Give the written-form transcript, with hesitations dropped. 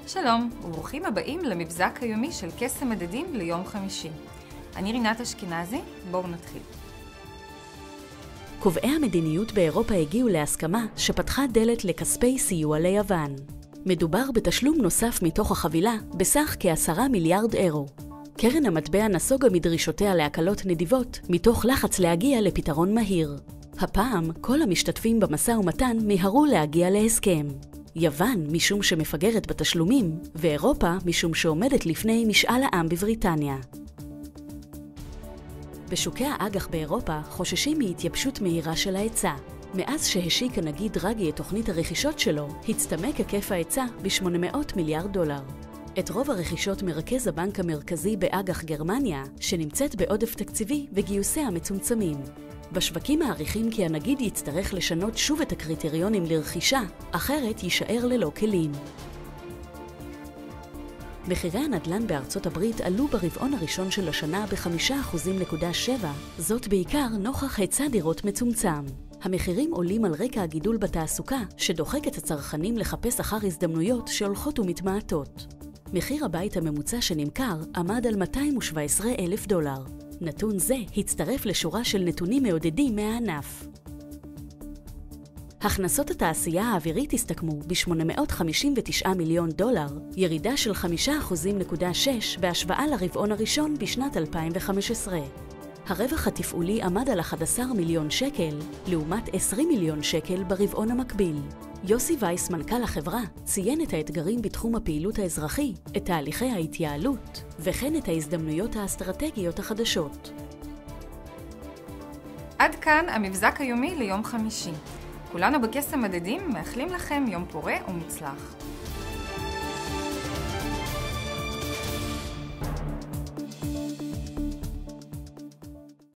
שלום, וברוכים הבאים למבזק היומי של קסם מדדים ליום חמישי. אני רינת אשכנזי, בואו נתחיל. קובעי המדיניות באירופה הגיעו להסכמה שפתחה דלת לכספי סיוע ליוון. מדובר בתשלום נוסף מתוך החבילה בסך כ10 מיליארד אירו. קרן המטבע נסוגה מדרישותיה להקלות נדיבות מתוך לחץ להגיע לפתרון מהיר. הפעם כל המשתתפים במשא ומתן מיהרו להגיע להסכם. יוון משום שמפגרת בתשלומים, ואירופה משום שעומדת לפני משאל העם בבריטניה. בשוקי האג"ח באירופה חוששים מהתייבשות מהירה של ההיצע. מאז שהשיק הנגיד דרגי את תוכנית הרכישות שלו, הצטמק היקף ההיצע ב$800 מיליארד. את רוב הרכישות מרכז הבנק המרכזי באג"ח גרמניה, שנמצאת בעודף תקציבי וגיוסיה המצומצמים. בשווקים מעריכים כי הנגיד יצטרך לשנות שוב את הקריטריונים לרכישה, אחרת יישאר ללא כלים. מחירי הנדל"ן בארצות הברית עלו ברבעון הראשון של השנה ב5.7%, זאת בעיקר נוכח היצע דירות מצומצם. המחירים עולים על רקע הגידול בתעסוקה, שדוחק את הצרכנים לחפש אחר הזדמנויות שהולכות ומתמעטות. מחיר הבית הממוצע שנמכר עמד על $217,000. נתון זה הצטרף לשורה של נתונים מעודדים מהענף. הכנסות התעשייה האווירית הסתכמו ב$859 מיליון, ירידה של 5.6% בהשוואה לרבעון הראשון בשנת 2015. הרווח התפעולי עמד על 11 מיליון שקל, לעומת 20 מיליון שקל ברבעון המקביל. יוסי וייס, מנכ"ל החברה, ציין את האתגרים בתחום הפעילות האזרחי, את תהליכי ההתייעלות, וכן את ההזדמנויות האסטרטגיות החדשות. עד כאן המבזק היומי ליום חמישי. כולנו בקסם מדדים מאחלים לכם יום פורה ומוצלח.